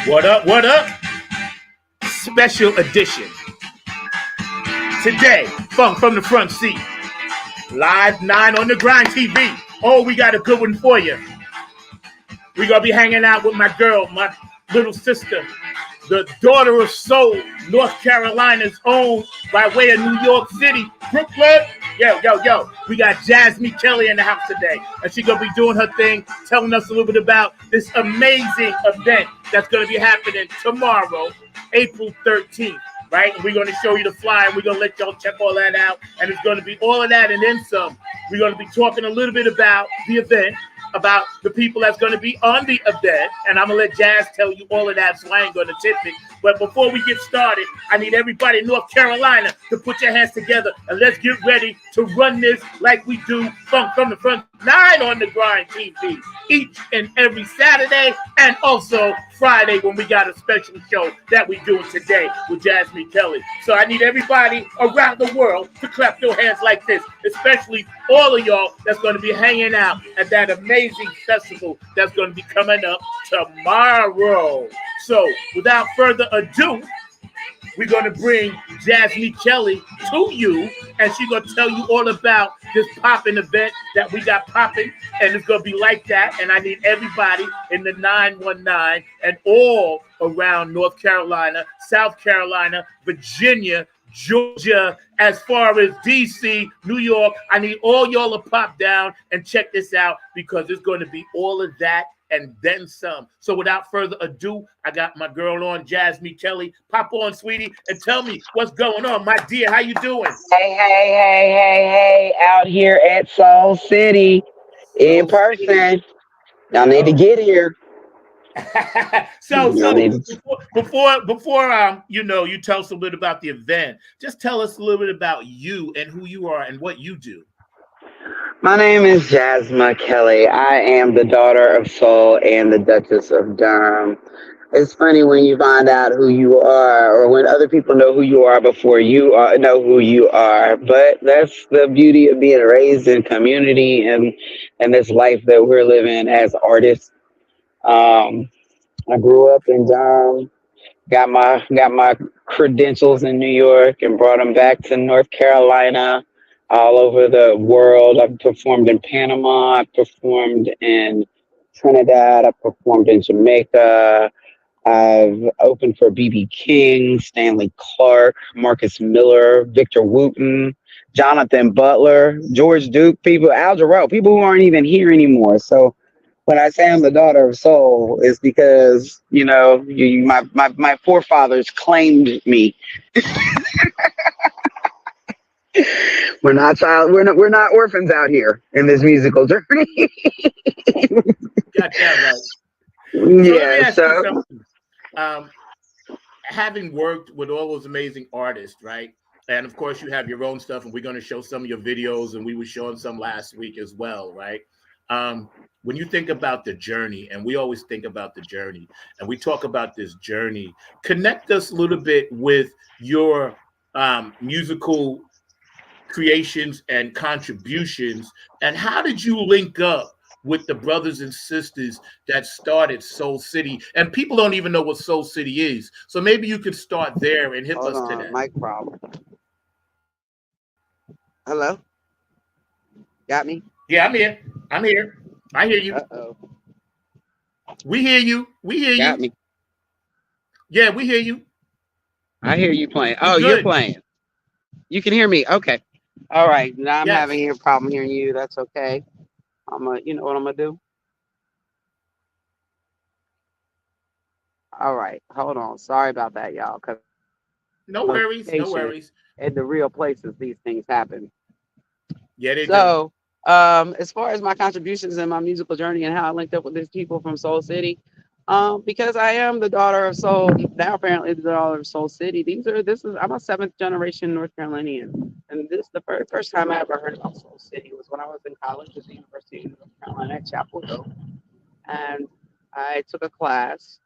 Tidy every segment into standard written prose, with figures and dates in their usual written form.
What up? What up? Special edition. Today, Funk from the Front Seat. Live 9 on the Grind TV. Oh, we got a good one for you. We're going to be hanging out with my girl, my little sister, the daughter of soul, North Carolina's own, by way of New York City, Brooklyn. Yo. We got JASME Kelly in the house today. And she's going to be doing her thing, telling us a little bit about this amazing event that's going to be happening tomorrow, April 13th. Right? And we're going to show you the flyer. And we're going to let y'all check all that out. And it's going to be all of that and then some. We're going to be talking a little bit about the event, about the people that's going to be on the event. And I'm going to let Jazz tell you all of that, so I ain't going to tip it. But before we get started, I need everybody in North Carolina to put your hands together and let's get ready to run this like we do Funk from the Front 9 on the Grind TV each and every Saturday and also Friday when we got a special show that we doing today with JASME Kelly. So I need everybody around the world to clap your hands like this, especially all of y'all that's going to be hanging out at that amazing festival that's going to be coming up tomorrow. So without further ado, we're going to bring JASME Kelly to you, and she's going to tell you all about this popping event that we got popping, and it's going to be like that. And I need everybody in the 919 and all around North Carolina, South Carolina, Virginia, Georgia, as far as DC, New York. I need all y'all to pop down and check this out because it's going to be all of that and then some. So without further ado, I got my girl on, JASME Kelly. Pop on, sweetie, and tell me what's going on, my dear. How you doing? Hey, out here at Soul City in Soul City. person. Y'all need to get here. so Y'all need to... before you tell us a little bit about the event, just tell us a little bit about you and who you are and what you do. My name is JASME Kelly. I am the daughter of Soul and the Duchess of Durham. It's funny when you find out who you are, or when other people know who you are before you know who you are. But that's the beauty of being raised in community and this life that we're living as artists. I grew up in Durham, got my credentials in New York, and brought them back to North Carolina, all over the world. I've performed in Panama. I performed in Trinidad. I performed in Jamaica. I've opened for BB King, Stanley Clark, Marcus Miller, Victor Wooten, Jonathan Butler, George Duke, people, Al Jarreau, people who aren't even here anymore. So when I say I'm the daughter of soul, it's because, my forefathers claimed me. We're not orphans out here in this musical journey. Got that right. Yeah, so having worked with all those amazing artists, right? And of course, you have your own stuff, and we're going to show some of your videos, and we were showing some last week as well, right? When you think about the journey, and we always think about the journey, and we talk about this journey, connect us a little bit with your musical creations and contributions, and how did you link up with the brothers and sisters that started Soul City? And people don't even know what Soul City is, so maybe you could start there and hit hold us to on, that. mic problem. Hello? Got me? Yeah, I'm here. I hear you. Uh-oh. We hear you. Got me. Yeah, we hear you. I hear you playing. Oh, you're playing. You can hear me. Okay. All right. Now I'm having a problem hearing you. That's okay. You know what I'm gonna do? All right. Hold on. Sorry about that, y'all. No worries. In the real places, these things happen. Yeah, they do. So, as far as my contributions in my musical journey and how I linked up with these people from Soul City, because I am the daughter of Soul, now apparently the daughter of Soul City. I'm a 7th generation North Carolinian, and this the very first time I ever heard about Soul City was when I was in college at the University of North Carolina at Chapel Hill, and I took a class,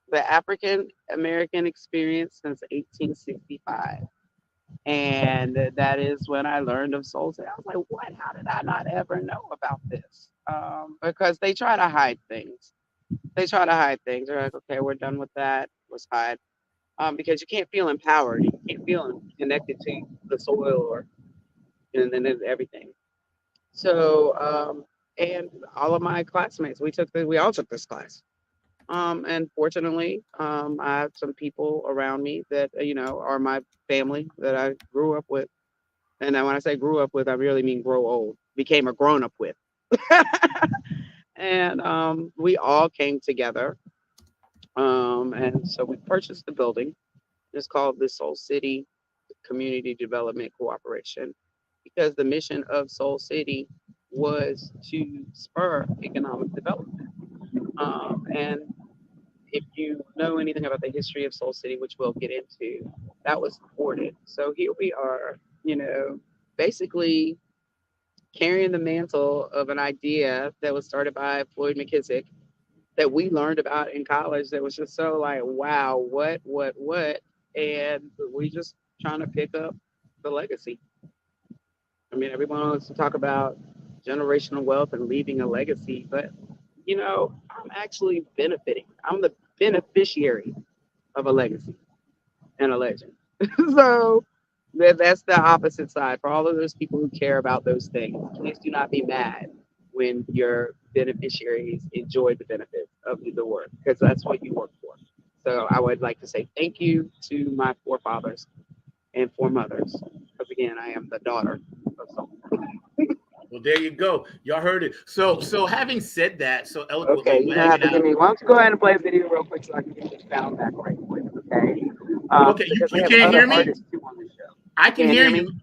the African American Experience since 1865. And that is when I learned of Soul City. I was like, what? How did I not ever know about this? Because they try to hide things. They try to hide things. They're like, okay, we're done with that. Let's hide. Because you can't feel empowered. You can't feel connected to the soil or and everything. So, and all of my classmates, we all took this class. And fortunately, I have some people around me that, are my family that I grew up with. And then when I say grew up with, I really mean grow old, became a grown up with. And we all came together. And so we purchased the building. It's called the Soul City Community Development Cooperation because the mission of Soul City was to spur economic development. And if you know anything about the history of Soul City, which we'll get into, that was supported. So here we are, basically carrying the mantle of an idea that was started by Floyd McKissick that we learned about in college that was just so like, wow, what? And we just trying to pick up the legacy. I mean, everyone wants to talk about generational wealth and leaving a legacy, but I'm actually benefiting. I'm the beneficiary of a legacy and a legend. So that's the opposite side. For all of those people who care about those things, please do not be mad when your beneficiaries enjoy the benefits of the work, because that's what you work for. So I would like to say thank you to my forefathers and foremothers, because again, I am the daughter of someone. Well, there you go. Y'all heard it. So having said that so Okay, eloquently, you're we're gonna have hanging to give out. me. Why don't you go ahead and play a video real quick so I can get this sound back right quick, okay? Okay, Because we you have can't other hear me? artists too on the show. I You can can't hear hear you. me?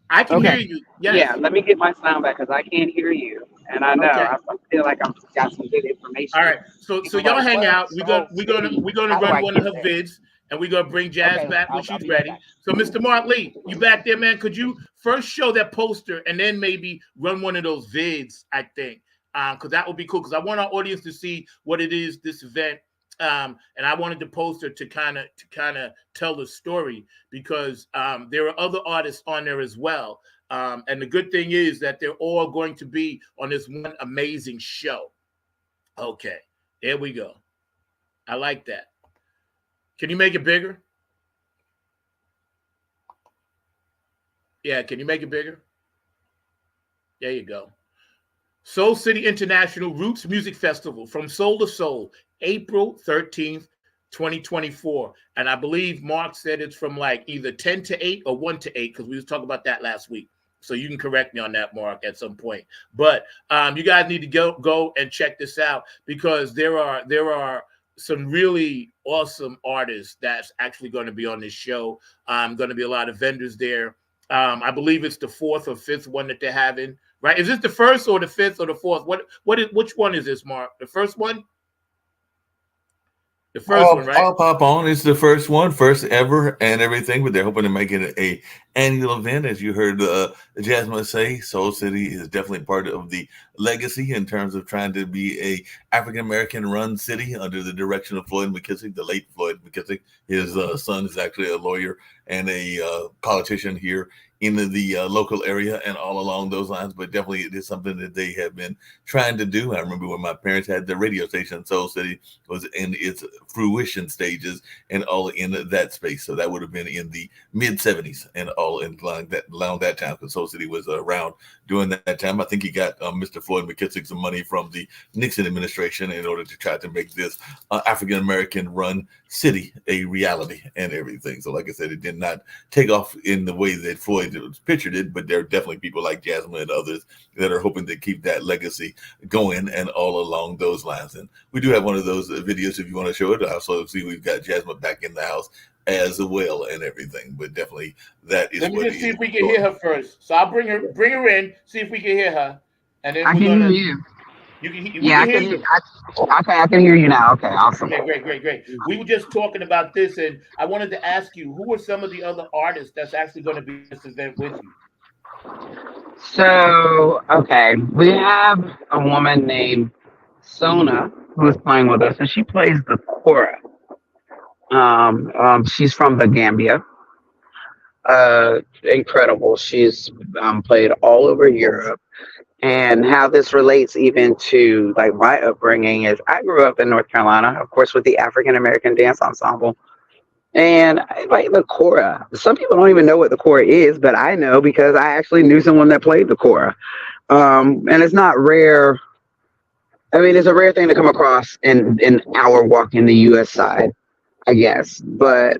I can hear Okay. you. Yeah, Yes. let me get my sound back because I can't hear you, and I know Okay. I feel like I've got some good All information. right. So People are y'all like, hang what? out. Soul City? We're gonna How do run I one of get her there? vids, and we're gonna bring Jazz Okay, back when I'll she's be right ready. back. So, Mr. Mark Lee, you back there, man? Could you first show that poster and then maybe run one of those vids? I think, because that would be cool. Because I want our audience to see what it is this event. And I wanted the poster to kind of tell the story because there are other artists on there as well. And the good thing is that they're all going to be on this one amazing show. Okay, there we go. I like that. Can you make it bigger? Yeah, can you make it bigger? There you go. Soul City International Roots Music Festival from Soul to Soul, April 13th, 2024. And I believe Mark said it's from like either 10 to 8 or 1 to 8 because we was talking about that last week. So you can correct me on that, Mark, at some point. But you guys need to go and check this out because there are some really awesome artists that's actually going to be on this show. Going to be a lot of vendors there. I believe it's the fourth or fifth one that they're having. Right? Is this the first or the fifth or the fourth? Which one is this, Mark? The first one? The first one, right? I'll pop on. It's the first one, first ever, and everything. But they're hoping to make it a annual event, as you heard Jasmine say. Soul City is definitely part of the legacy in terms of trying to be a African American run city under the direction of Floyd McKissick, the late Floyd McKissick. His son is actually a lawyer and a politician here in the local area and all along those lines. But definitely it is something that they have been trying to do. I remember when my parents had the radio station, Soul City was in its fruition stages and all in that space. So that would have been in the mid 70s and all in around that time because Soul City was around during that time. I think he got Mr. Floyd McKissick some money from the Nixon administration in order to try to make this African American run city a reality and everything. So like I said, it did not take off in the way that Floyd pictured it, but there are definitely people like Jasmine and others that are hoping to keep that legacy going and all along those lines. And we do have one of those videos if you want to show it. I also see we've got Jasmine back in the house as well and everything, but definitely that is Let me what just it see is if we can going. hear her first. So I'll bring her in, see if we can hear her, and then I we're can hear gonna. you. We Yeah, can I hear can. you. Okay, I can hear you now. Okay, awesome. Okay, great. We were just talking about this, and I wanted to ask you who are some of the other artists that's actually going to be at this event with you. So, okay, we have a woman named Sona who is playing with us, and she plays the kora. She's from the Gambia. Incredible. She's played all over Europe, And how this relates even to like my upbringing is I grew up in North Carolina, of course, with the African American Dance Ensemble. And I like the kora. Some people don't even know what the kora is, but I know because I actually knew someone that played the kora. And it's not rare. I mean, it's a rare thing to come across in our walk in the U.S. side, I guess. But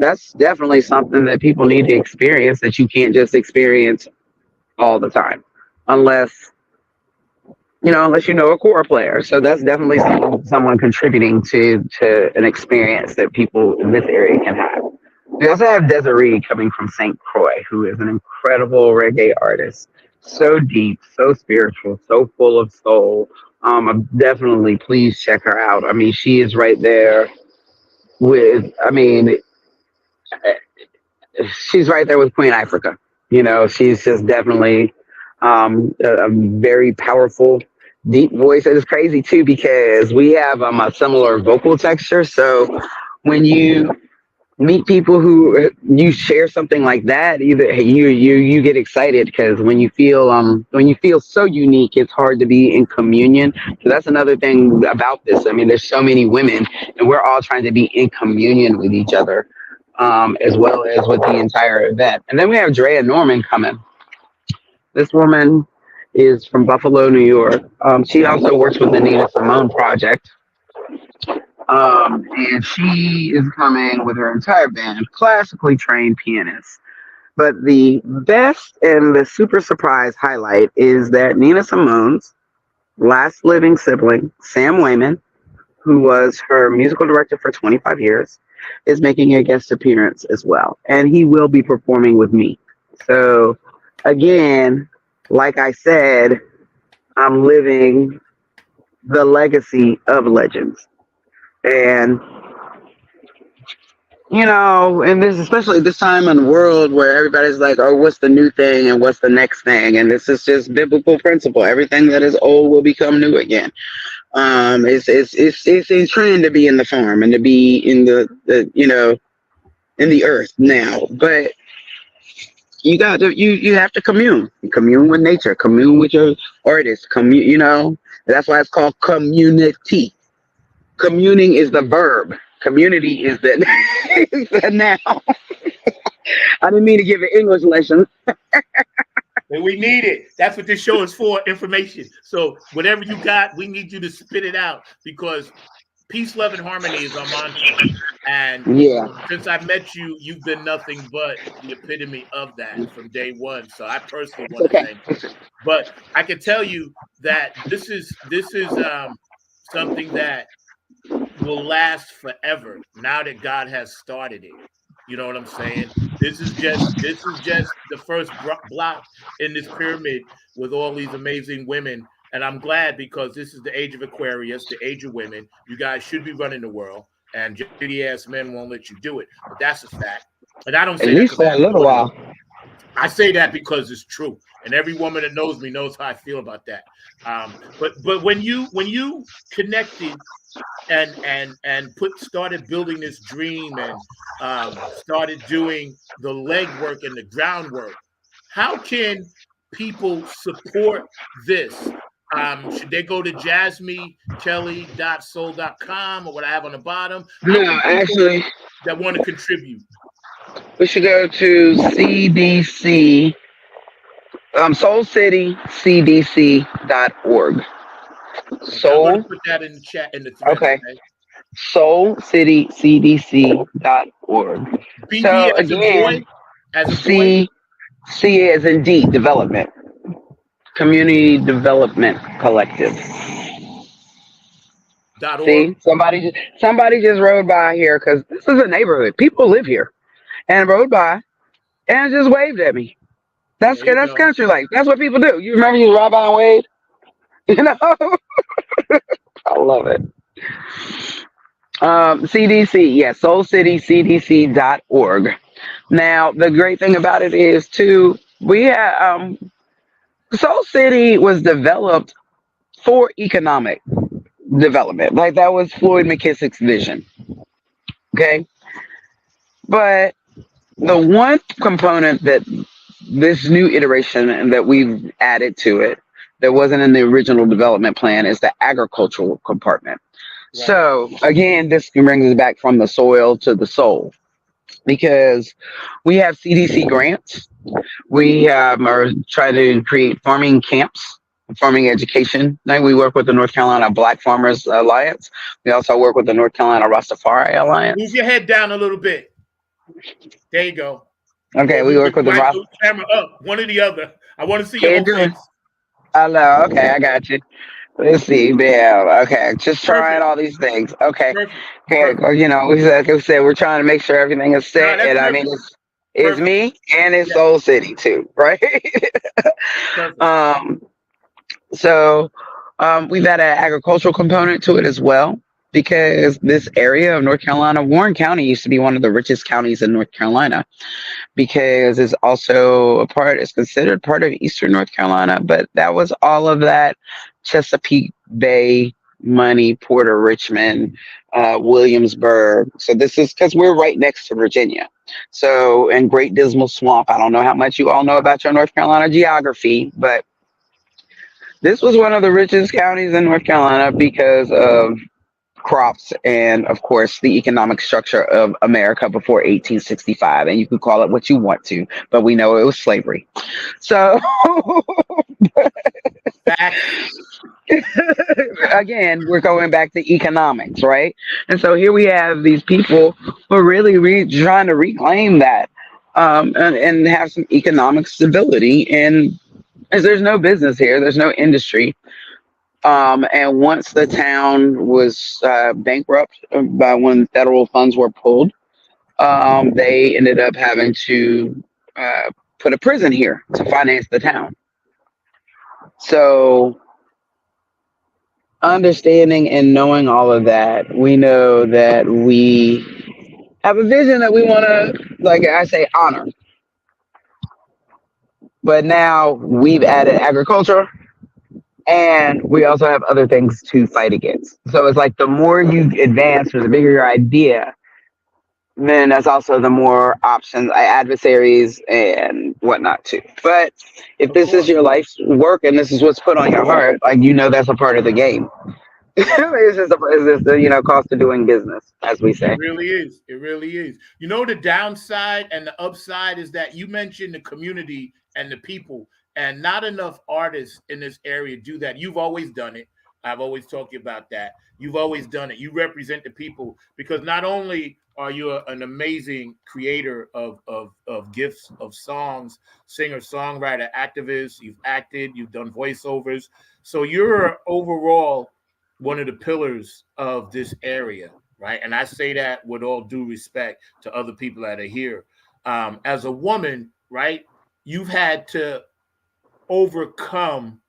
that's definitely something that people need to experience that you can't just experience all the time, unless unless you know a core player. So that's definitely someone contributing to an experience that people in this area can have. We also have Desiree coming from St. Croix, who is an incredible reggae artist. So deep, so spiritual, so full of soul. Definitely please check her out. I mean, she is right there with, I mean, she's right there with Queen Africa. She's just definitely a very powerful, deep voice. It is crazy too because we have a similar vocal texture. So when you meet people who you share something like that, either you get excited because when you feel so unique, it's hard to be in communion. So that's another thing about this. I mean, there's so many women, and we're all trying to be in communion with each other, as well as with the entire event. And then we have Drea Norman coming. This woman is from Buffalo, New York. She also works with the Nina Simone Project. And she is coming with her entire band, classically trained pianists. But the best and the super surprise highlight is that Nina Simone's last living sibling, Sam Wayman, who was her musical director for 25 years, is making a guest appearance as well. And he will be performing with me. So, again, like I said, I'm living the legacy of legends. And and this, especially this time in the world where everybody's like, oh, what's the new thing and what's the next thing? And this is just biblical principle. Everything that is old will become new again. It's a trend to be in the farm and to be in in the earth now. But you have to commune with nature, commune with your artists, that's why it's called community. Communing is the verb. Community is the, is the noun. I didn't mean to give an English lesson. And we need it. That's what this show is for, information. So whatever you got, we need you to spit it out because peace, love, and harmony is our mantra. And since I met you, you've been nothing but the epitome of that from day one. So I personally want to thank you. But I can tell you that this is something that will last forever now that God has started it. You know what I'm saying? This is just the first block in this pyramid with all these amazing women. And I'm glad because this is the age of Aquarius, the age of women. You guys should be running the world, and shitty ass men won't let you do it. But that's a fact. And I don't say at least for a little while. I say that because it's true, and every woman that knows me knows how I feel about that. But when you connected and started building this dream and started doing the legwork and the groundwork, how can people support this? Should they go to jasmekelly.soul.com or what I have on the bottom? No, actually, that want to contribute. We should go to CDC, SoulCityCDC.org. Soul. I'm going to put that in the chat in the thread. Okay. SoulCityCDC.org. BD So as again, as a boy. C as in D, development. Community Development Collective. See, somebody just rode by here because this is a neighborhood. People live here, and rode by and just waved at me. That's country life. That's what people do. You remember you ride by and wave? I love it. CDC, yes, SoulCityCDC.org. Now, the great thing about it is too, we have Soul City was developed for economic development. Like that was Floyd McKissick's vision. Okay. But the one component that this new iteration that we've added to it that wasn't in the original development plan is the agricultural compartment. Right. So again, this brings us back from the soil to the soul because we have CDC grants. We are trying to create farming camps, farming education. Like we work with the North Carolina Black Farmers Alliance. We also work with the North Carolina Rastafari Move Alliance. your head down a little bit. There you go. Okay, Or we move work the with the mic, Rast. move the camera up. One or the other. I want to see your Can't whole do it. face. Hello. Okay, I got you. Let's see. Yeah. Okay. Just trying Perfect. all these things. Okay. Perfect. Okay. Perfect. Well, we said we're trying to make sure everything is No, set, that's and I mean perfect. it's Perfect. me and it's Yeah. Soul City too, right? Perfect. um. So, we've had an agricultural component to it as well because this area of North Carolina, Warren County used to be one of the richest counties in North Carolina because it's also it's considered part of Eastern North Carolina, but that was all of that Chesapeake Bay money, Porter Richmond, Williamsburg. So this is because we're right next to Virginia. So, and Great Dismal Swamp. I don't know how much you all know about your North Carolina geography, but this was one of the richest counties in North Carolina because of crops and, of course, the economic structure of America before 1865. And you can call it what you want to, but we know it was slavery. So, Facts. again, we're going back to economics, right? And so here we have these people who are really trying to reclaim that and have some economic stability. And as there's no business here, there's no industry. And once the town was bankrupt by when federal funds were pulled, they ended up having to put a prison here to finance the town. So, understanding and knowing all of that, we know that we have a vision that we want to, like I say, honor. But now we've added agriculture and we also have other things to fight against. So it's like the more you advance or the bigger your idea, then that's also the more options, adversaries, and whatnot too. But if Of this is course. your life's work and this is what's put on your heart, like that's a part of the game. It's just cost of doing business, as we It say. really is. It really is. You know, the downside and the upside is that you mentioned the community and the people, and not enough artists in this area do that. You've always done it. I've always talked to you about that. You've always done it. You represent the people because not only are you an amazing creator of gifts, of songs, singer, songwriter, activist, you've acted, you've done voiceovers. So you're overall one of the pillars of this area, right? And I say that with all due respect to other people that are here. As a woman, right, you've had to overcome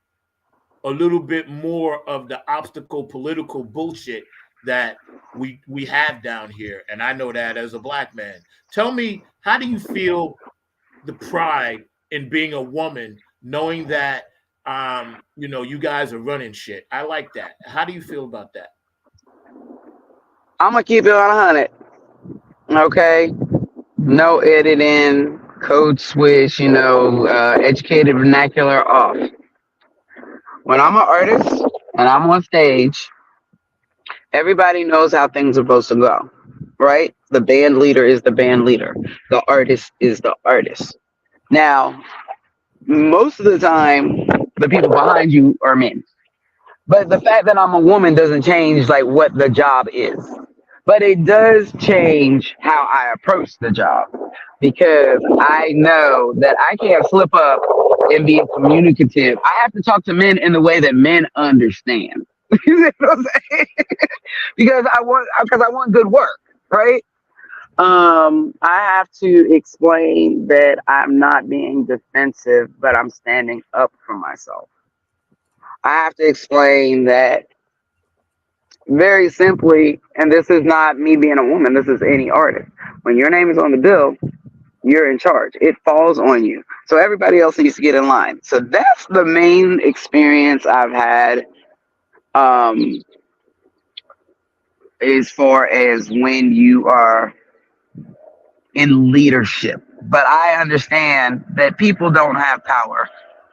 a little bit more of the obstacle political bullshit that we have down here. And I know that as a black man. Tell me, how do you feel the pride in being a woman, knowing that you guys are running shit? I like that. How do you feel about that? I'm gonna keep it on 100. Okay, no editing, code switch. Educated vernacular off. When I'm an artist and I'm on stage, everybody knows how things are supposed to go, right? The band leader is the band leader. The artist is the artist. Now, most of the time, the people behind you are men. But the fact that I'm a woman doesn't change like what the job is. But it does change how I approach the job because I know that I can't slip up and be communicative. I have to talk to men in the way that men understand. You know what I'm saying? Because I want good work, right? I have to explain that I'm not being defensive, but I'm standing up for myself. I have to explain that very simply, and this is not me being a woman, this is any artist. When your name is on the bill, you're in charge. It falls on you. So everybody else needs to get in line. So that's the main experience I've had um, as far as when you are in leadership. But I understand that people don't have power.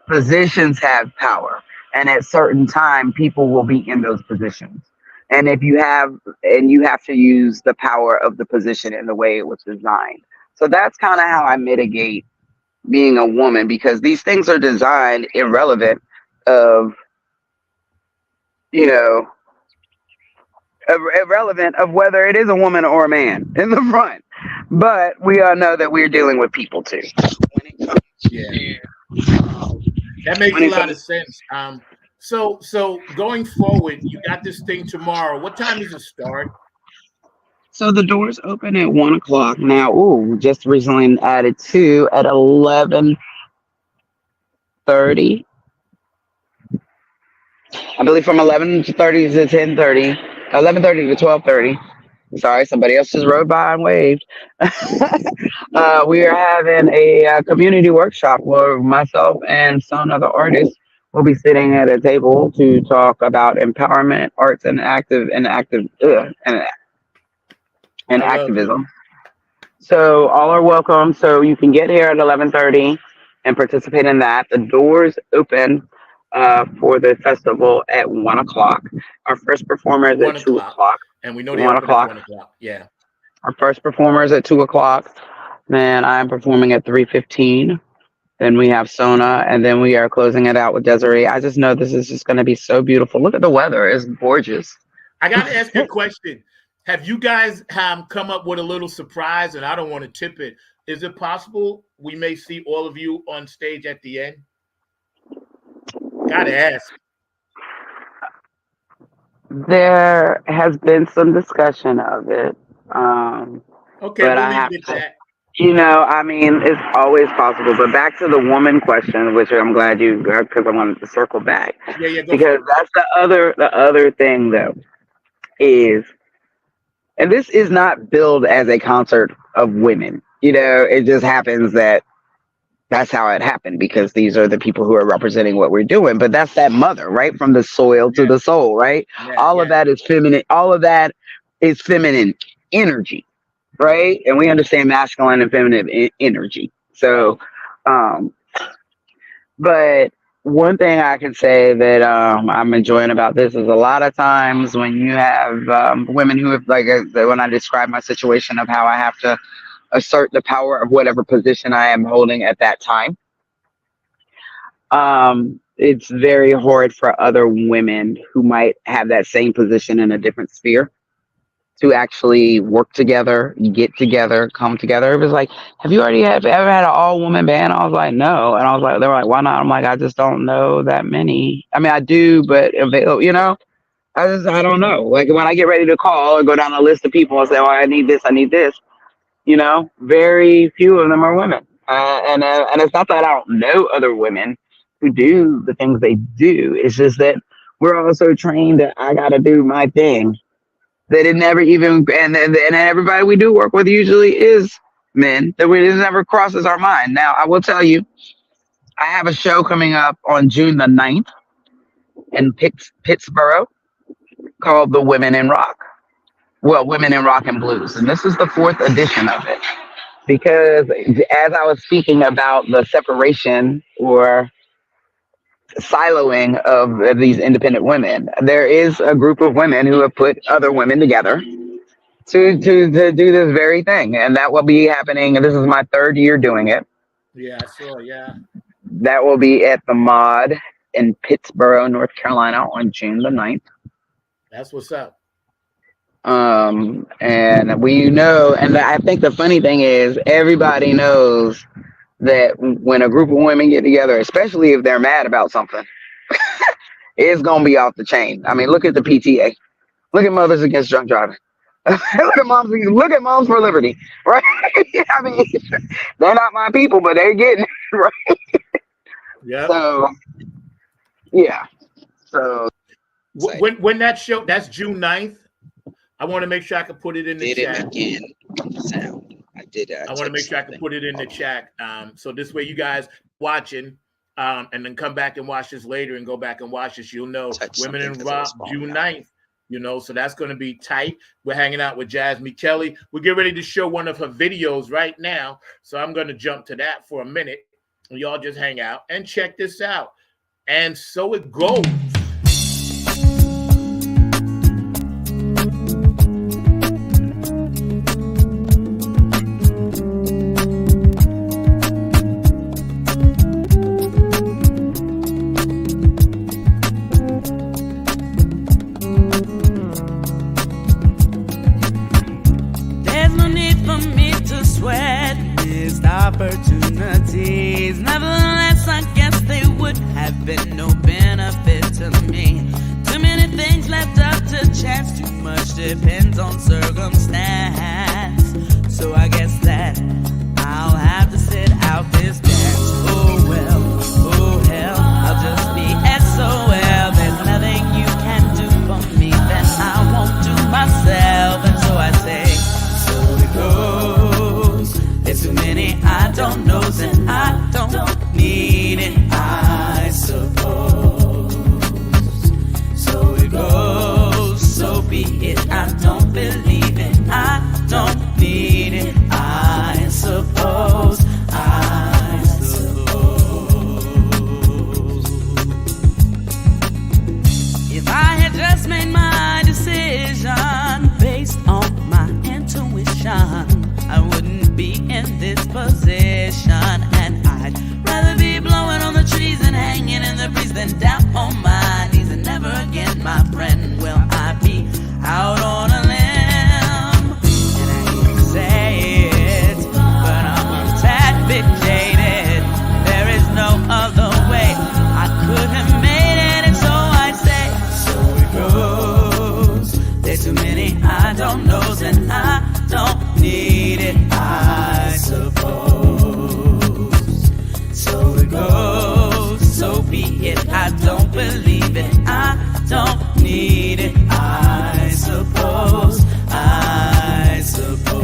Positions have power. and at certain time, people will be in those positions. And if you have, and you have to use the power of the position in the way it was designed. So that's kind of how I mitigate being a woman, because these things are designed irrelevant of, you know, irrelevant of whether it is a woman or a man in the front. But we all know that we're dealing with people too. When it comes Yeah, to, that makes when a it lot comes, of sense. So going forward, you got this thing tomorrow. What time does it start? so the doors open at 1 o'clock now. Ooh, just recently added two at 11:30. I believe from 11:30 to 10:30, 11:30 to 12:30. Sorry, somebody else just rode by and waved. We are having a community workshop where myself and some other artists will be sitting at a table to talk about empowerment, arts, and I love it. activism. So all are welcome. So you can get here at 11:30 and participate in that. The doors open for the festival at 1 o'clock. Our first performer is at One two o'clock, o'clock. and we know they One open at o'clock. 1 o'clock. Yeah. Our first performer is at 2 o'clock. Then I'm performing at 3:15. Then we have Sona, and then we are closing it out with Desiree. I just know this is just going to be so beautiful. Look at the weather; it's gorgeous. I got to ask you a question. Have you guys come up with a little surprise? And I don't want to tip it. Is it possible we may see all of you on stage at the end? Got to ask. There has been some discussion of it, Okay, but we'll I leave have it at to. that. I mean, it's always possible. But back to the woman question, which I'm glad you got, because I wanted to circle back, Yeah, yeah, go because for it. that's the other thing though is, and this is not billed as a concert of women. It just happens that that's how it happened, because these are the people who are representing what we're doing. But that's that mother, right? From the soil to Yeah, the soul, right? yeah, All of yeah, that is feminine. All of that is feminine energy, yeah. right? And we understand masculine and feminine energy. So, um, but one thing I can say that I'm enjoying about this is a lot of times when you have women who have, like, when I describe my situation of how I have to assert the power of whatever position I am holding at that time, it's very hard for other women who might have that same position in a different sphere to actually work together, get together, come together. It was like, have you ever had an all woman band? I was like, no. And I was like, they were like, why not? I'm like, I just don't know that many. I mean, I do, but I don't know. Like when I get ready to call or go down a list of people and say, oh, I need this, I need this. Very few of them are women. And it's not that I don't know other women who do the things they do. It's just that we're also trained that I got to do my thing. That it never even, and everybody we do work with usually is men, that it never crosses our mind. Now, I will tell you, I have a show coming up on June the 9th in Pittsburgh called The Women in Rock. Well, Women in Rock and Blues. And this is the fourth edition of it. Because as I was speaking about the separation or siloing of these independent women, there is a group of women who have put other women together to do this very thing. And that will be happening. And this is my third year doing it. Yeah, I saw. Yeah, That will be at the Mod in Pittsburgh, North Carolina on June the 9th. that's what's up. And and I think the funny thing is everybody knows that when a group of women get together, especially if they're mad about something, it's gonna be off the chain. I mean, look at the PTA. Look at Mothers Against Drunk Driving. Look at Moms for Liberty, right? I mean, they're not my people, but they're getting it, right. Yep. So, yeah. So When that show, that's June 9th. I want to make sure I can put it in the chat. again on the sound. I did. I want to make sure I can put it in the chat. So this way you guys watching, and then come back and watch this later and go back and watch this. You'll know Women in Rock, June 9th. So that's going to be tight. We're hanging out with JASME Kelly. We're getting ready to show one of her videos right now. So I'm going to jump to that for a minute. And y'all just hang out and check this out. And so it goes. Opportunities, nevertheless, I guess they would have been no benefit to me. Too many things left up to chance, too much depends on circumstance. So I guess that I'll have to sit out this dance. Oh well, oh hell, I'll just be SOL. There's nothing you can do for me that I won't do myself. And so I say, so it goes. There's too many I don't know, and I don't need it, I suppose. So it goes, so be it. I don't believe it, I don't need it, I suppose. I suppose. If I had just made my decision based on my intuition, I wouldn't be in this position, and I'd rather be blowing on the trees and hanging in the breeze than down on my knees. And never again, my friend, will I be out on a limb. And I hate to say it, but I'm a tad bit jaded. There is no other way I could have made it, and so I say, so it goes. There's too many I don't know, and I don't need it, I suppose. So it goes, so be it. I don't believe it, I don't need it, I suppose. I suppose.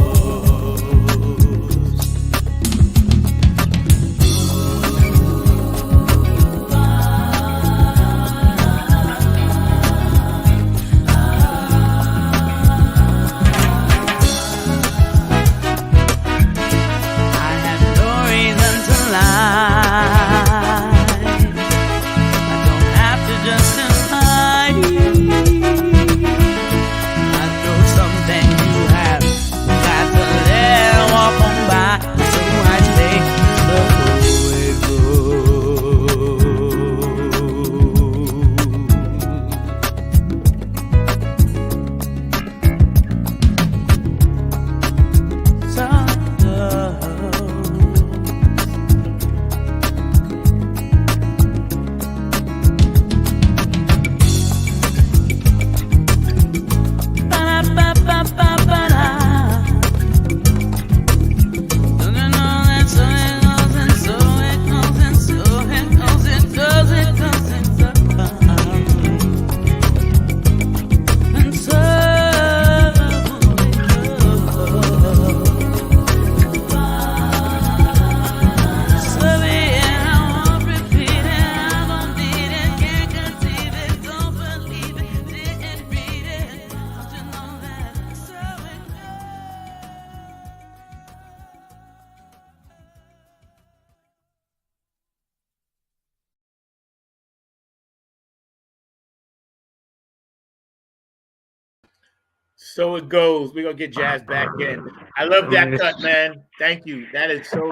So it goes. We're gonna get Jazz back in. I love that cut, man. Thank you. That is so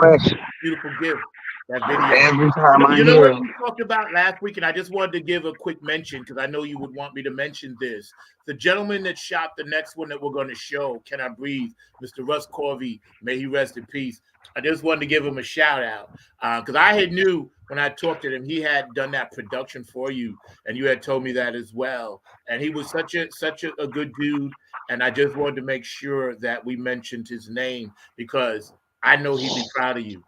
beautiful gift. That video. Every time I You know hear what we talked about last week, and I just wanted to give a quick mention because I know you would want me to mention this. The gentleman that shot the next one that we're going to show, Can I Breathe, Mr. Russ Corvey, may he rest in peace. I just wanted to give him a shout out because I had knew when I talked to him, he had done that production for you, and you had told me that as well. And he was such a good dude, and I just wanted to make sure that we mentioned his name because I know he'd be proud of you.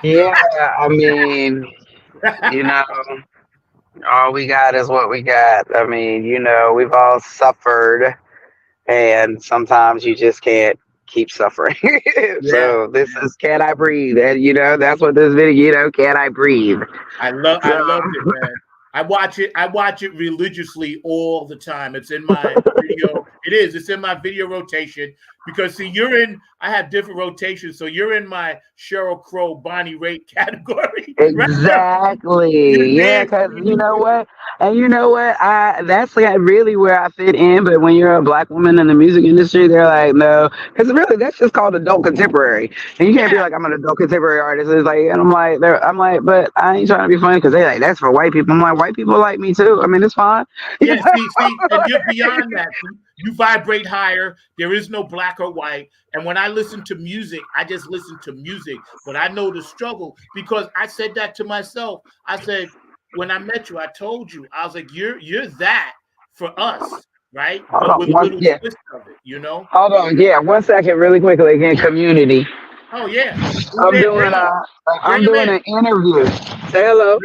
Yeah, I mean, you know, all we got is what we got. I mean, you know, we've all suffered, and sometimes you just can't keep suffering. So this is Can I Breathe? And, you know, that's what this video, you know, Can I Breathe? I loved it, man. I watch it religiously all the time. It's in my video. It's in my video rotation. Because see, I have different rotations, so you're in my Sheryl Crow, Bonnie Raitt category. Exactly. Yeah, because you know what? And you know what? That's like really where I fit in. But when you're a black woman in the music industry, they're like, no, because really that's just called adult contemporary. And you can't be like, I'm an adult contemporary artist. It's like, and I'm like, but I ain't trying to be funny because they like that's for white people. I'm like, white people like me too. I mean, it's fine. Yeah, see, and you're beyond that. You vibrate higher. There is no black or white. And when I listen to music, I just listen to music. But I know the struggle because I said that to myself. I said, when I met you, I told you, I was like, you're that for us, right? But with a little twist of it, you know? Hold on, yeah, 1 second, really quickly again, community. Oh yeah. I'm doing an interview. Say hello.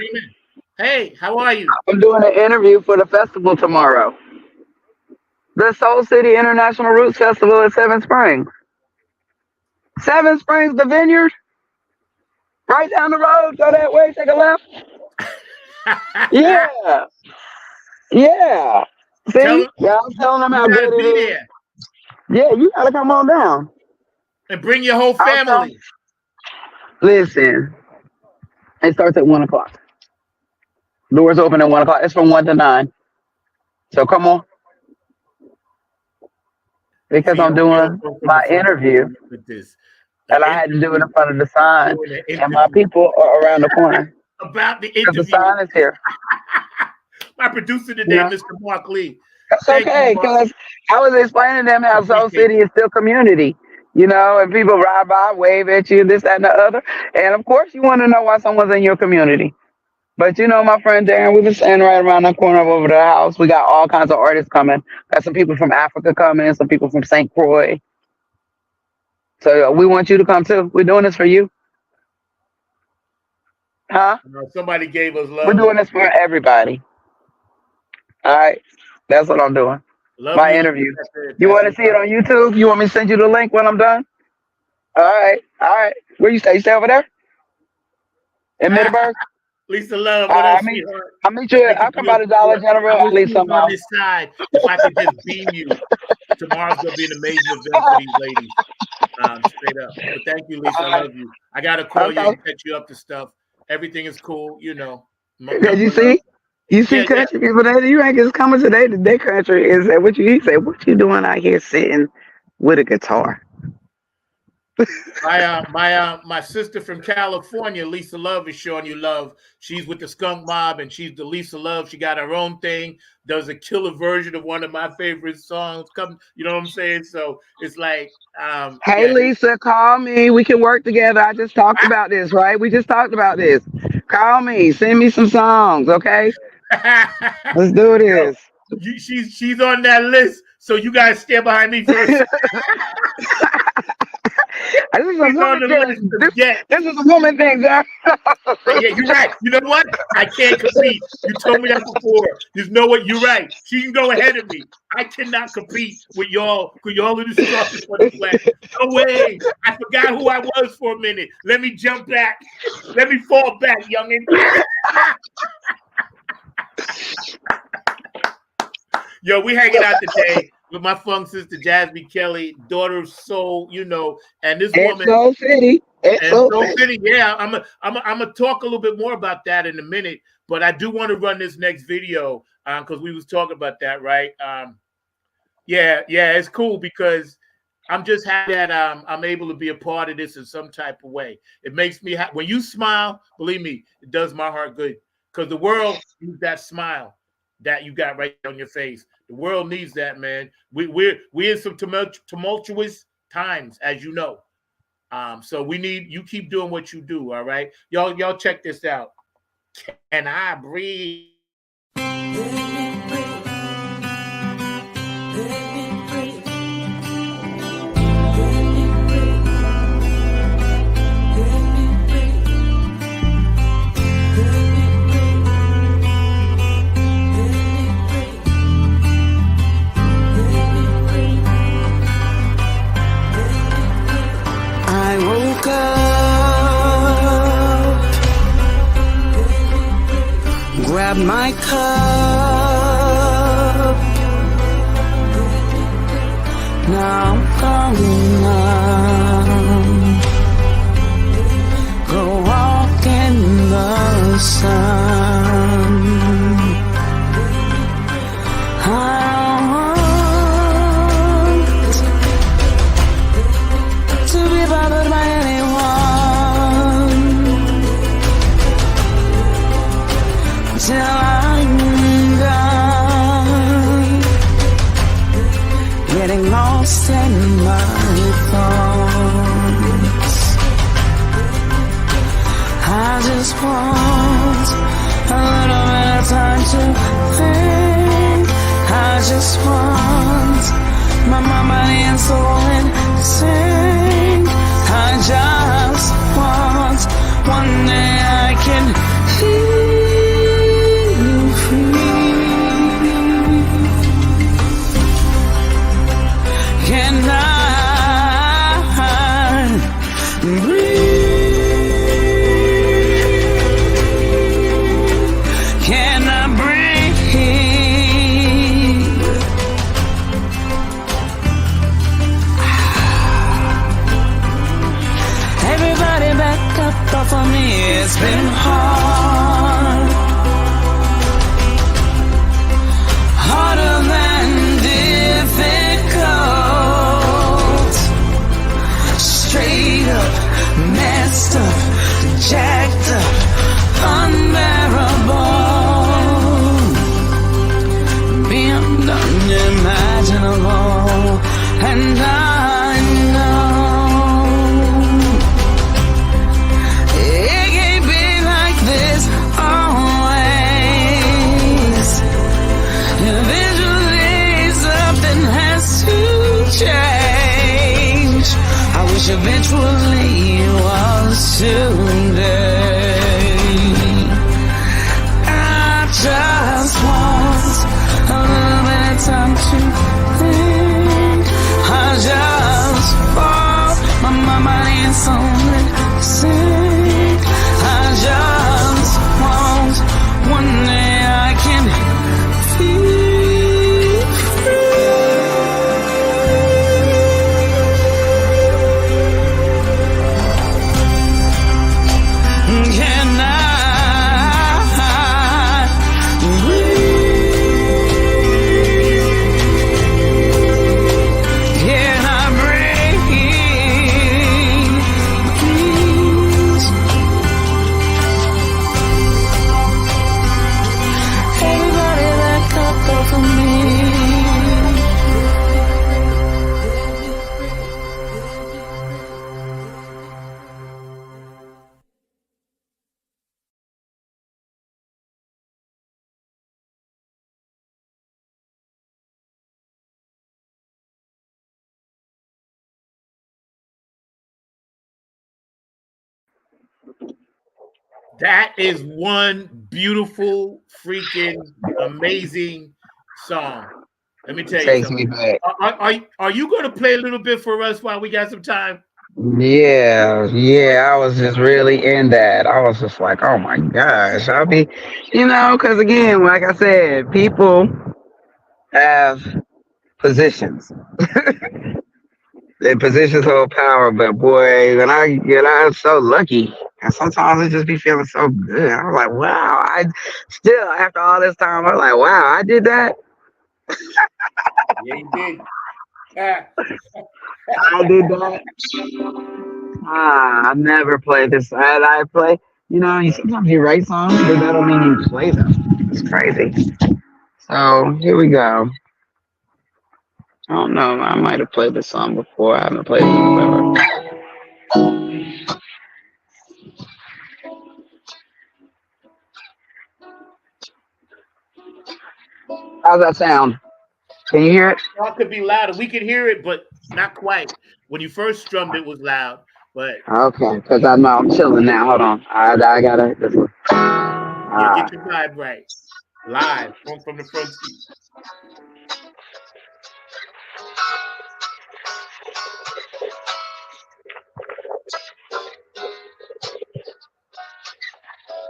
Hey, how are you? I'm doing an interview for the festival tomorrow. The Soul City International Roots Festival at Seven Springs. Seven Springs, the vineyard. Right down the road. Go that way. Take a left. Yeah. Yeah. See? Yeah, I'm telling them how good it is. Yeah, you gotta come on down. And bring your whole family. Listen. It starts at 1 o'clock. Doors open at 1 o'clock. It's from 1 to 9. So come on. Because I'm doing my interview. With this. And I had to do it in front of the sign. And my people are around the corner. About the interview. The sign is here. My producer today, Mr. Mark Lee. That's okay, because I was explaining to them how Soul City is still community. You know, and people ride by, wave at you, this, that, and the other. And of course, you want to know why someone's in your community. But you know, my friend Darren, we've been standing right around the corner over the house. We got all kinds of artists coming. Got some people from Africa coming, some people from St. Croix. So we want you to come too. We're doing this for you. Huh? Somebody gave us love. We're doing this for everybody. All right. That's what I'm doing. My interview. You want to see it on YouTube? You want me to send you the link when I'm done? All right. All right. Where you stay? You stay over there? In Middleburg? Lisa Love. I'll meet you. I'll come by the Dollar General. I'll leave some on this side. If I could just beam you. Tomorrow's going to be an amazing event for these ladies. Straight up. But thank you, Lisa. I love you. I got to call you and catch you up to stuff. Everything is cool, you know. You see? You see country people, you ain't just coming today. Their country is what you say. What you doing out here sitting with a guitar? My sister from California, Lisa Love, is showing you love. She's with the Skunk Mob, and she's the Lisa Love. She got her own thing. Does a killer version of one of my favorite songs. Come, you know what I'm saying? So it's like, hey, Lisa, call me. We can work together. I just talked about this, right? We just talked about this. Call me. Send me some songs, okay? Let's do this. She's on that list, so you guys stand behind me first. This is a woman thing, John. Yeah, you're right. You know what? I can't compete. You told me that before. You know what? You're right. She can go ahead of me. I cannot compete with y'all because y'all are the strongest for the flag. No way. I forgot who I was for a minute. Let me jump back. Let me fall back, youngin'. Yo, we hanging out today with my funk sister JASME Kelly, daughter of soul, you know, and this woman. Soul City. Soul City. Yeah, I'm gonna talk a little bit more about that in a minute, but I do want to run this next video because we was talking about that, right? Yeah, it's cool because I'm just happy that I'm able to be a part of this in some type of way. It makes me happy. When you smile, believe me, it does my heart good because the world needs that smile that you got right on your face. The world needs that, man. We're in some tumultuous times, as you know. So we need you keep doing what you do. All right, y'all check this out. Can I breathe? I woke up, grabbed my cup, now I'm gone. numb. Go walk in the sun. I want to be bothered by anyone till I'm done getting lost in my thoughts. I just want a little bit of time to think. I just want my mind, body, and soul in sync. I just want one day I can feel free. Can I breathe? Can I breathe? Everybody back up off of me. It's been hard, harder than difficult. Straight up, messed up, jacked up, unbearable, beyond unimaginable. And I know it can't be like this always. Eventually something has to change. I wish eventually it was today. I just want a little bit of time to think. I just want my mind, body, and soul in sync. I just want one day I can feel free. Can I breathe? Can I breathe? Please. Everybody back up off of me. That is one beautiful, freaking, amazing song. Let me tell you Takes something. me back. Are you going to play a little bit for us while we got some time? Yeah, I was just really in that. I was just like, oh my gosh, I'll be, because again, like I said, people have positions. Their positions hold power, but boy, when I'm so lucky, and sometimes it just be feeling so good. I'm like, wow, I still after all this time, I'm like, wow, I did that. Yeah, you did. I did that. I never play this. I play. Sometimes you write songs, but that don't mean you play them. It's crazy. So here we go. I don't know. I might have played this song before. I haven't played it in forever. How's that sound? Can you hear it? It could be louder. We could hear it, but not quite. When you first strummed, it was loud. But Okay, because I know I'm chilling now. Hold on. I gotta. This one. get your vibe right. Live from the front seat.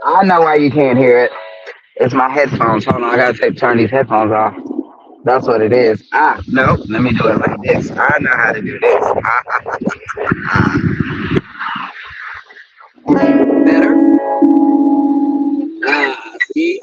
I know why you can't hear it. It's my headphones. Hold on, I gotta turn these headphones off. That's what it is. Ah, no, let me do it like this. I know how to do this. Better? See?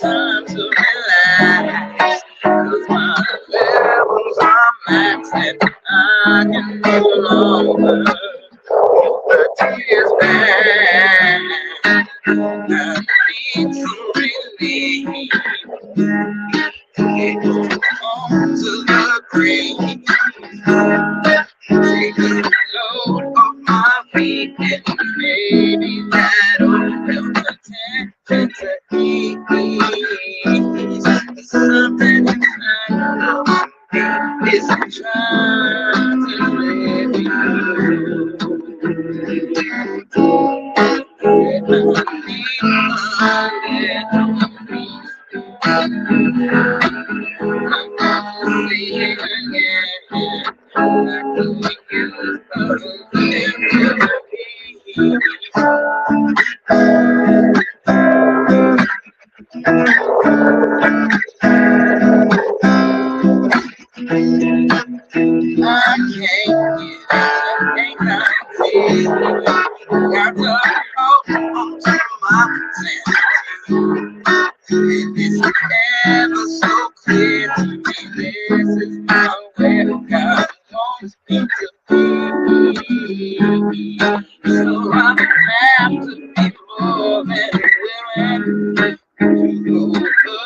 Time to relax, 'cause my levels are maxed and I can no longer hold the tears back. I need some relief. Get on to the green. Take a load off my feet and maybe that'll help the tension to ease. Something inside of me is trying to let me know. And I need my little piece. I'm gonna say it again. I can make you I can't get anxiety. Got to hold on to my sanity. It's ever so clear to me. This is my way God wants me to be. So I have to be more than willing to go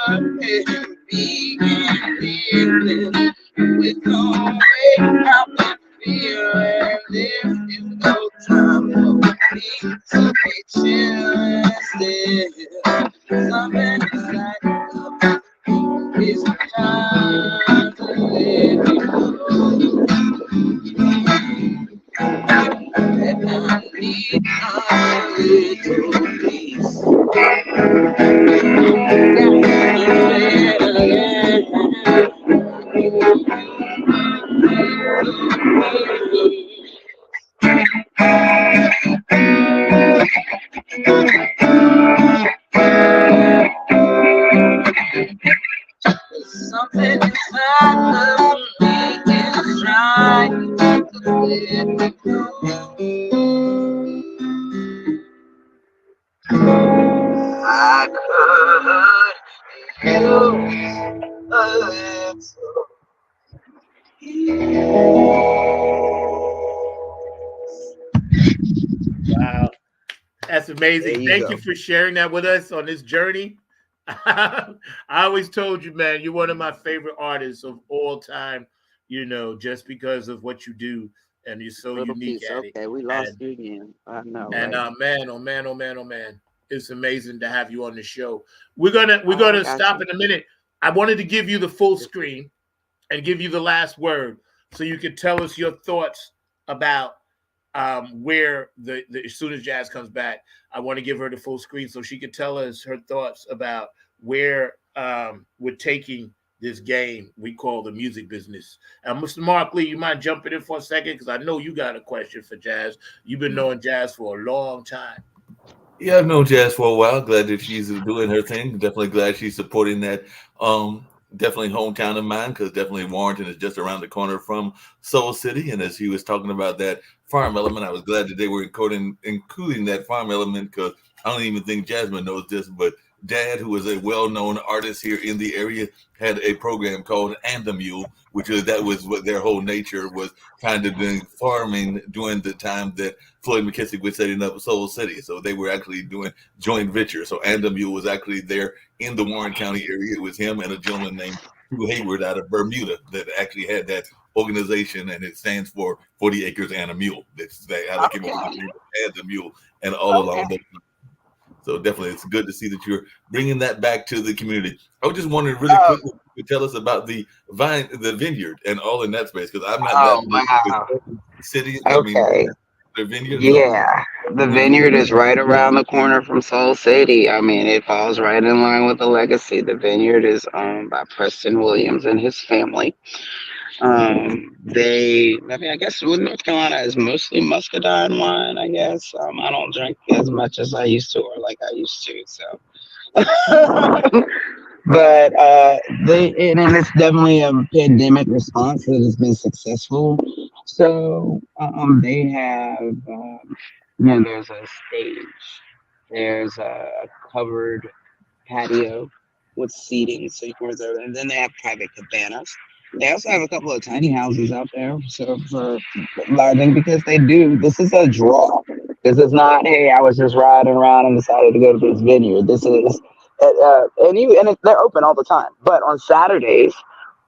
up and be in business with no way out the fear. And there is no time for me to be chilling still. Something inside of me is trying to let me know that I need a little peace. Something inside of me is trying to let me know. I could use a little. Wow, that's amazing. You Thank go. you for sharing that with us on this journey. I always told you, man, you're one of my favorite artists of all time, just because of what you do, and you're so Little unique piece. at it. Okay, we lost you again. I know, And right? man, oh man, oh man, oh man, it's amazing to have you on the show. We're I gonna got stop you. in a minute. I wanted to give you the full screen and give you the last word, so you could tell us your thoughts about where the as soon as Jazz comes back. I want to give her the full screen so she could tell us her thoughts about where we're taking this game we call the music business. Mr. Mark Lee, you mind jumping in for a second? Because I know you got a question for Jazz. You've been knowing Jazz for a long time. Yeah, I've known Jazz for a while. Glad that she's doing her thing. Definitely glad she's supporting that. Definitely hometown of mine, because definitely Warrenton is just around the corner from Soul City. And as he was talking about that farm element, I was glad that they were including that farm element, because I don't even think Jasmine knows this, but Dad, who is a well-known artist here in the area, had a program called And the Mule, that was what their whole nature was, kind of doing farming during the time that Floyd McKissick was setting up Soul City. So they were actually doing joint venture. So And the Mule was actually there in the Warren County area. It was him and a gentleman named Hugh Hayward out of Bermuda that actually had that organization, and it stands for 40 Acres and a Mule. That's how they came up with the name And the Mule, and all along those. So definitely, it's good to see that you're bringing that back to the community. I was just wondering really Oh, quickly, if you could tell us about the vineyard, and all in that space, because I'm not that oh familiar with wow. cities. I mean, Okay. the vineyard. So Yeah. The please. vineyard is right around the corner from Soul City. I mean, it falls right in line with the legacy. The vineyard is owned by Preston Williams and his family. I mean, I guess North Carolina is mostly muscadine wine. I guess I don't drink as much as I used to, or like I used to. So, but and it's definitely a pandemic response that has been successful. So, they have, there's a stage, there's a covered patio with seating so you can reserve it. And then they have private cabanas. They also have a couple of tiny houses out there. So for lodging, because they do, this is a draw. This is not, hey, I was just riding around and decided to go to this vineyard. This is, they're open all the time. But on Saturdays,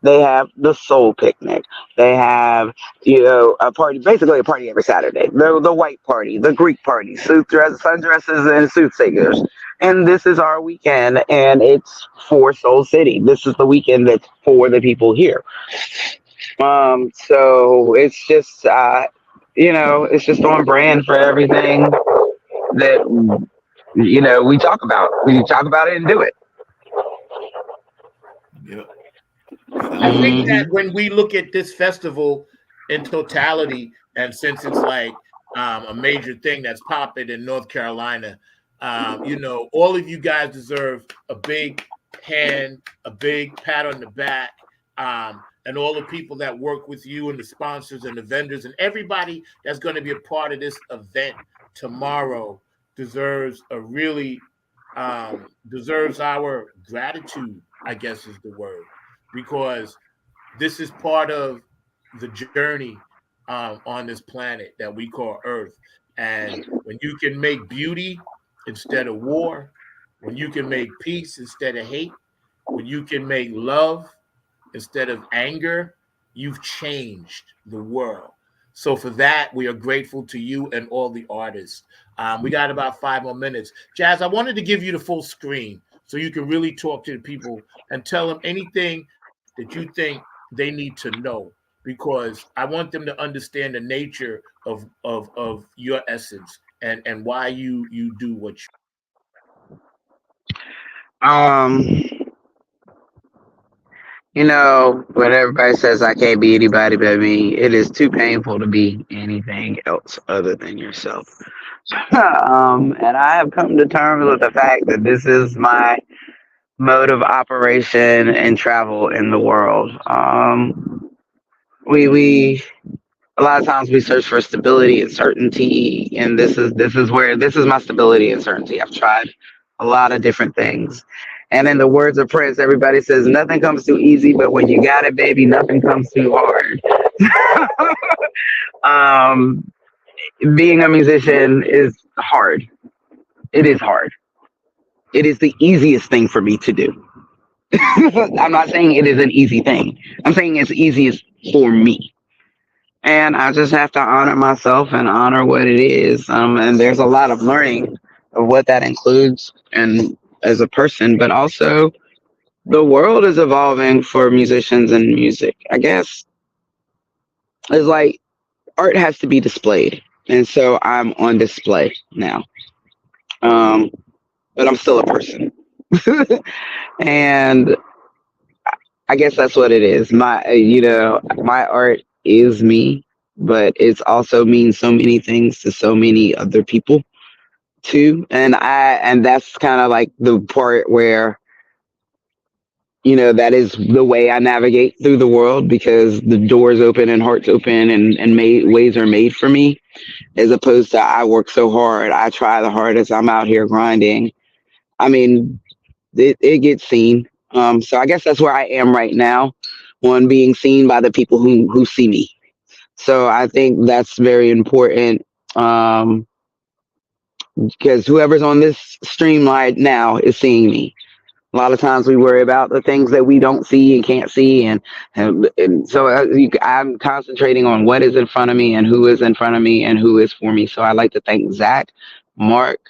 they have the soul picnic. They have, a party, basically a party every Saturday. The white party, the Greek party, sundresses and soothsayers. And this is our weekend, and it's for Soul City. This is the weekend that's for the people here. So it's just, it's just on brand for everything that we talk about. We talk about it and do it. Yeah. I think Hmm. that when we look at this festival in totality, and since it's like a major thing that's popping in North Carolina, all of you guys deserve a big hand, a big pat on the back, and all the people that work with you and the sponsors and the vendors and everybody that's going to be a part of this event tomorrow deserves a really deserves our gratitude, I guess is the word, because this is part of the journey on this planet that we call Earth. And when you can make beauty instead of war, when you can make peace instead of hate, when you can make love instead of anger, you've changed the world. So for that, we are grateful to you and all the artists. We got about 5 more minutes. Jazz, I wanted to give you the full screen so you can really talk to the people and tell them anything that you think they need to know, because I want them to understand the nature of your essence and why you do what you. Um, when everybody says I can't be anybody but me, it is too painful to be anything else other than yourself. And I have come to terms with the fact that this is my mode of operation and travel in the world. We a lot of times we search for stability and certainty, and this is my stability and certainty. I've tried a lot of different things, and in the words of Prince, everybody says nothing comes too easy, but when you got it, baby, nothing comes too hard. um, Being a musician is hard. It is hard. It is the easiest thing for me to do. I'm not saying it is an easy thing. I'm saying it's easiest for me. And I just have to honor myself and honor what it is. And there's a lot of learning of what that includes and as a person, but also the world is evolving for musicians and music. I guess it's like art has to be displayed. And so I'm on display now. Um, but I'm still a person. And I guess that's what it is. My art is me, but it's also means so many things to so many other people too. And that's kind of like the part where, that is the way I navigate through the world, because the doors open and hearts open and ways are made for me, as opposed to I work so hard. I try the hardest. I'm out here grinding. I mean, it gets seen. So I guess that's where I am right now, on being seen by the people who see me. So I think that's very important, because whoever's on this streamline now is seeing me. A lot of times we worry about the things that we don't see and can't see, and so I'm concentrating on what is in front of me and who is in front of me and who is for me. So I like to thank Zach, Mark,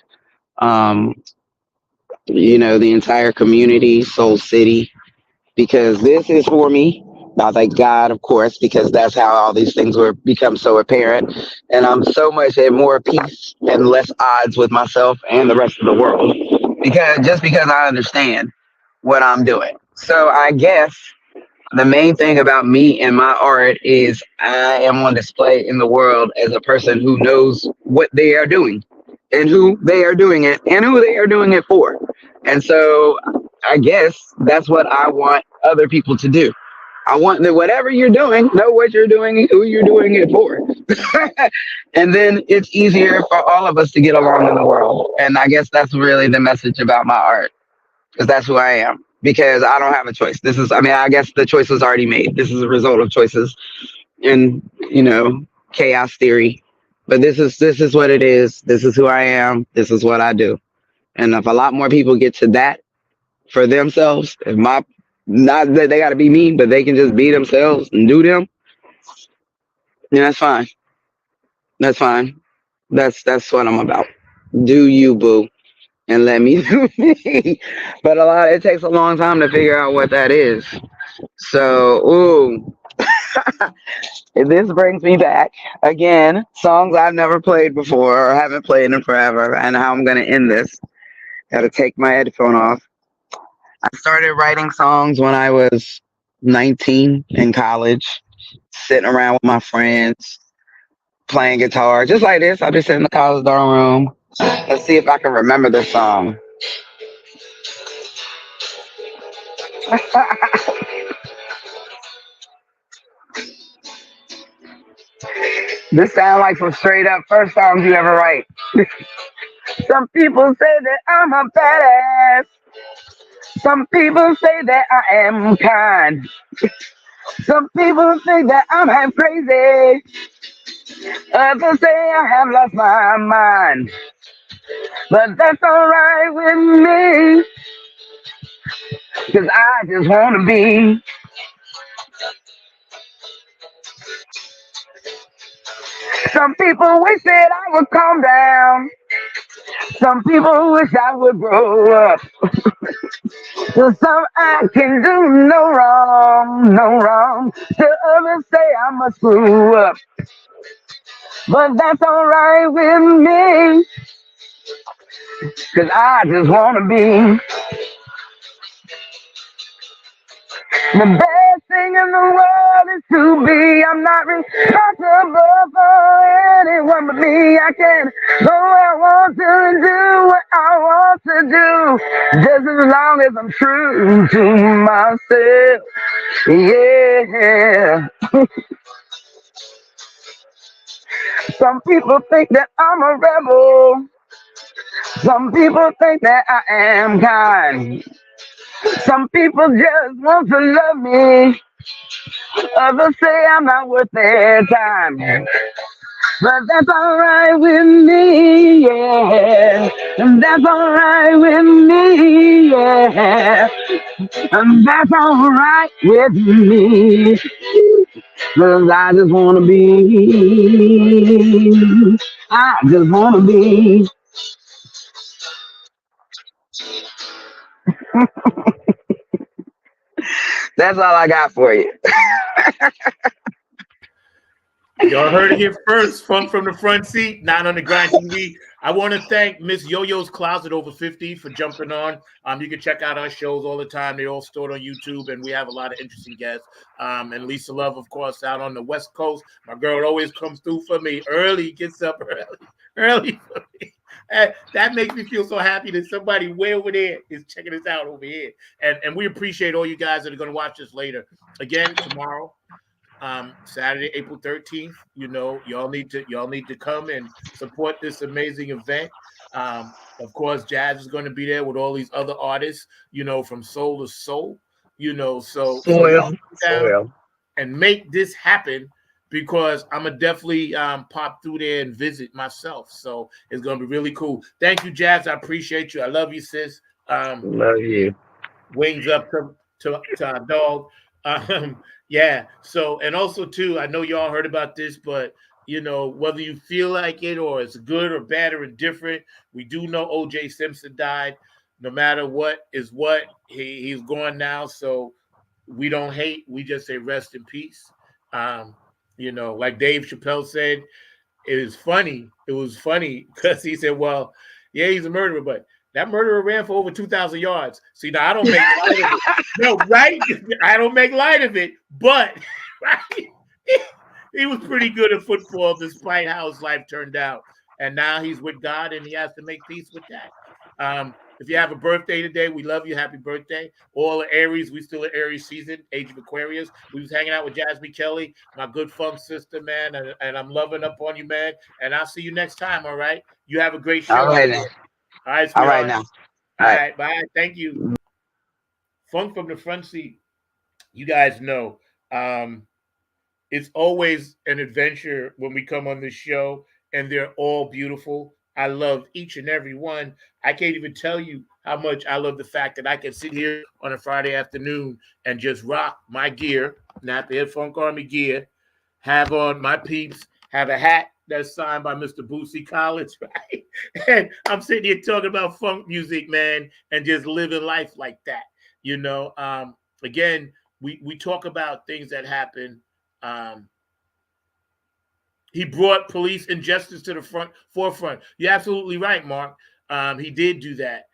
the entire community, Soul City, because this is for me. I thank God, of course, because that's how all these things were become so apparent. And I'm so much at more peace and less odds with myself and the rest of the world. Because I understand what I'm doing. So I guess the main thing about me and my art is I am on display in the world as a person who knows what they are doing and who they are doing it and who they are doing it for. And so I guess that's what I want other people to do. I want that whatever you're doing, know what you're doing and who you're doing it for. And then it's easier for all of us to get along in the world. And I guess that's really the message about my art, because that's who I am. Because I don't have a choice. I guess the choice was already made. This is a result of choices and, chaos theory. But this is what it is. This is who I am. This is what I do. And if a lot more people get to that for themselves, not that they got to be me, but they can just be themselves and do them, then that's fine. That's fine. That's what I'm about. Do you, boo? And let me do me. But it takes a long time to figure out what that is. So, this brings me back again. Songs I've never played before or haven't played in forever, and how I'm gonna end this. Gotta take my headphone off. I started writing songs when I was 19 in college, sitting around with my friends, playing guitar, just like this. I just sit in the college dorm room. Let's see if I can remember this song. This sounds like some straight up first songs you ever write. Some people say that I'm a badass. Some people say that I am kind. Some people think that I'm half crazy. Others say I have lost my mind. But that's alright with me, 'cause I just wanna be. Some people wish that I would calm down. Some people wish I would grow up. To some I can do no wrong, no wrong. To others say I must screw up. But that's alright with me, 'cause I just wanna be. The best thing in the world is to be. I'm not responsible for anyone but me. I can go where I want to and do what I want to do, just as long as I'm true to myself. Yeah. Some people think that I'm a rebel. Some people think that I am kind. Some people just want to love me. Others say I'm not worth their time. But that's alright with me, yeah. And that's alright with me, yeah. And that's alright with me. 'Cause I just wanna be. I just wanna be. That's all I got for you. Y'all heard it here first from the front seat, not on the grind TV. I want to thank Miss Yo-Yo's Closet Over 50 for jumping on. You can check out our shows all the time. They're all stored on YouTube, and we have a lot of interesting guests. And Lisa Love, of course, out on the West Coast. My girl always comes through for me early, gets up early for me. And that makes me feel so happy that somebody way over there is checking us out over here. And we appreciate all you guys that are going to watch this later. Again, tomorrow. Saturday, April 13th. Y'all need to come and support this amazing event. Of course, Jazz is going to be there with all these other artists, from soul to soul, so y'all come down and make this happen, because I'm gonna definitely pop through there and visit myself. So it's gonna be really cool. Thank you, Jazz. I appreciate you. I love you, sis. Love you. Wings up to our dog. Yeah. So, and also too, I know y'all heard about this, but whether you feel like it or it's good or bad or indifferent, we do know O.J. Simpson died. No matter what is what, he's gone now. So we don't hate. We just say rest in peace. Like Dave Chappelle said, it was funny. It was funny because he said, well, yeah, he's a murderer, but that murderer ran for over 2,000 yards. See, now I don't make light of it. No, right? I don't make light of it, but right? He was pretty good at football despite how his life turned out. And now he's with God and he has to make peace with that. If you have a birthday today, we love you. Happy birthday. All the Aries, we still in Aries season, age of Aquarius. We was hanging out with Jasmine Kelly, my good funk sister, man. And I'm loving up on you, man. And I'll see you next time, all right? You have a great show. All right, now. All right, All sweetheart. right, now. All right, bye. Thank you. Funk from the front seat. You guys know it's always an adventure when we come on this show, and they're all beautiful. I love each and every one. I can't even tell you how much I love the fact that I can sit here on a Friday afternoon and just rock my gear, not the Funk Army gear, have on my peeps, have a hat that's signed by Mr. Boosie Collins, right? And I'm sitting here talking about funk music, man, and just living life like that. Again, we talk about things that happen. He brought police injustice to the forefront. You're absolutely right, Mark. He did do that.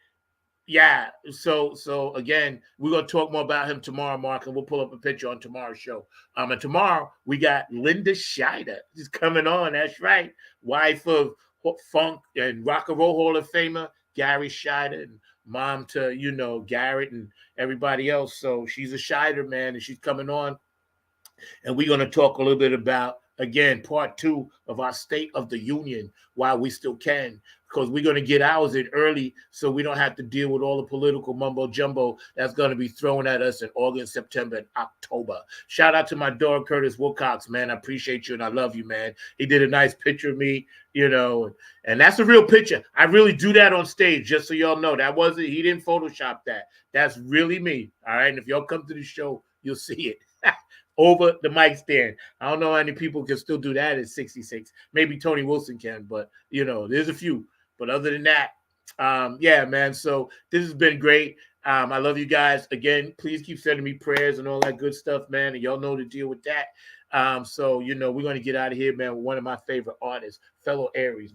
Yeah. So again, we're gonna talk more about him tomorrow, Mark, and we'll pull up a picture on tomorrow's show. And tomorrow we got Linda Scheider. She's coming on. That's right, wife of funk and rock and roll Hall of Famer Gary Scheider, and mom to Garrett and everybody else. So she's a Scheider, man, and she's coming on, and we're gonna talk a little bit about, again, part 2 of our State of the Union while we still can, because we're going to get ours in early so we don't have to deal with all the political mumbo jumbo that's going to be thrown at us in August, September, and October. Shout out to my dog, Curtis Wilcox, man. I appreciate you and I love you, man. He did a nice picture of me, and that's a real picture. I really do that on stage, just so y'all know. He didn't Photoshop that. That's really me, all right? And if y'all come to the show, you'll see it. Over the mic stand. I don't know how many people can still do that at 66. Maybe Tony Wilson can, but there's a few. But other than that, yeah, man. So this has been great. I love you guys. Again, please keep sending me prayers and all that good stuff, man. And y'all know to deal with that. So we're going to get out of here, man, with one of my favorite artists, fellow Aries.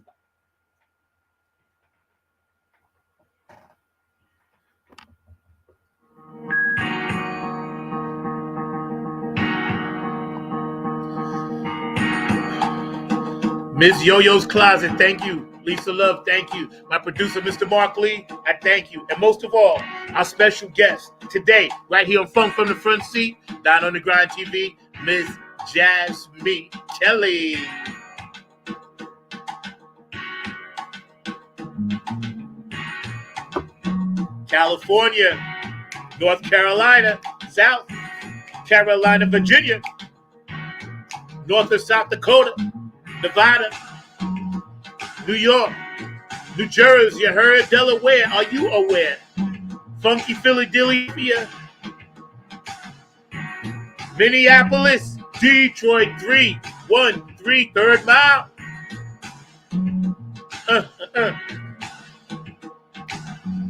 Ms. Yo-Yo's Closet, thank you. Lisa Love, thank you. My producer, Mr. Mark Lee, I thank you. And most of all, our special guest today, right here on Funk from the Front Seat, Down on the Grind TV, Ms. JASME Kelly. California, North Carolina, South Carolina, Virginia, North and South Dakota, Nevada, New York, New Jersey, you heard, Delaware, are you aware? Funky Philadelphia, Minneapolis, Detroit, 313, third mile.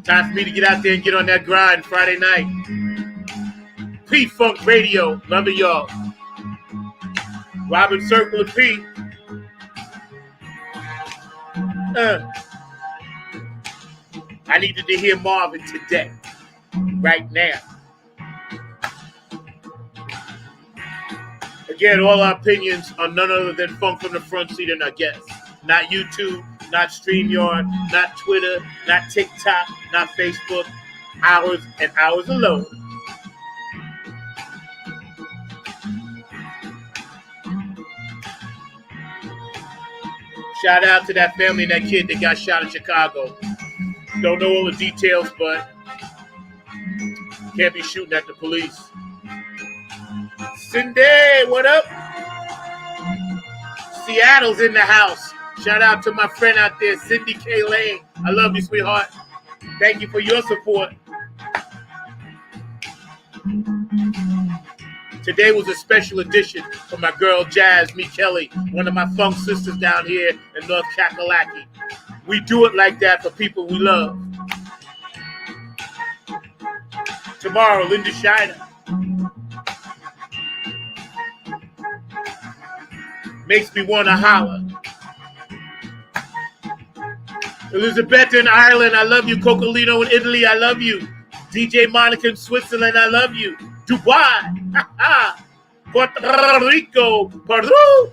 Time for me to get out there and get on that grind Friday night. P-Funk Radio, remember y'all. Robin Circle of P. I needed to hear Marvin today, right now. Again, all our opinions are none other than Funk from the Front Seat and our guests. Not YouTube, not StreamYard, not Twitter, not TikTok, not Facebook. Ours and ours alone. Shout out to that family and that kid that got shot in Chicago. Don't know all the details, but can't be shooting at the police. Cindy, what up? Seattle's in the house. Shout out to my friend out there, Cindy K. Lane. I love you, sweetheart. Thank you for your support. Today was a special edition for my girl JASME Kelly, one of my funk sisters down here in North Kakalaki. We do it like that for people we love. Tomorrow, Linda Shiner. Makes me want to holler. Elizabeth in Ireland, I love you. Cocolino in Italy, I love you. DJ Monica in Switzerland, I love you. Dubai, Puerto Rico, Peru.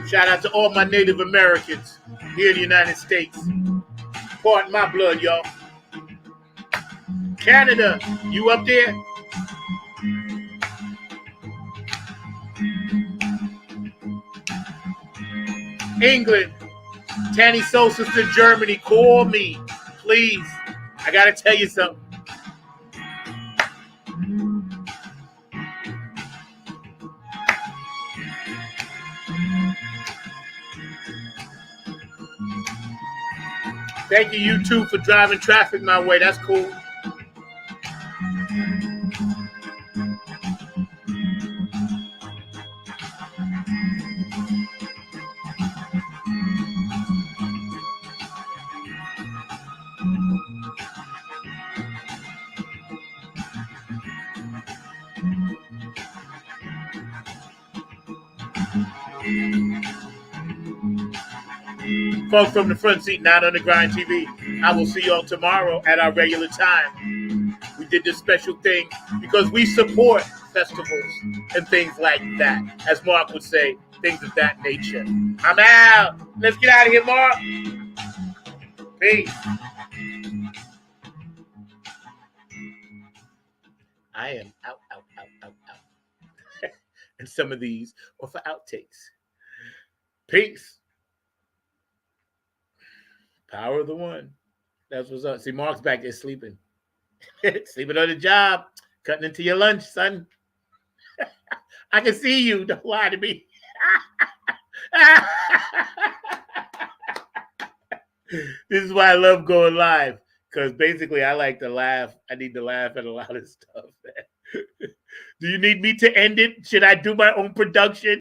Shout out to all my Native Americans here in the United States. Pardon my blood, y'all. Canada, you up there? England, Tanny Soul Sister, Germany, call me, please. I gotta tell you something. Thank you, you two, for driving traffic my way. That's cool. Folks from the front seat, not on the grind TV. I will see y'all tomorrow at our regular time. We did this special thing because we support festivals and things like that. As Mark would say, things of that nature. I'm out. Let's get out of here, Mark. Peace. I am out. And some of these are for outtakes. Peace. Power of the one. That's what's up. See, Mark's back there sleeping. Sleeping on the job. Cutting into your lunch, son. I can see you. Don't lie to me. This is why I love going live. Because basically I like to laugh. I need to laugh at a lot of stuff. Do you need me to end it? Should I do my own production?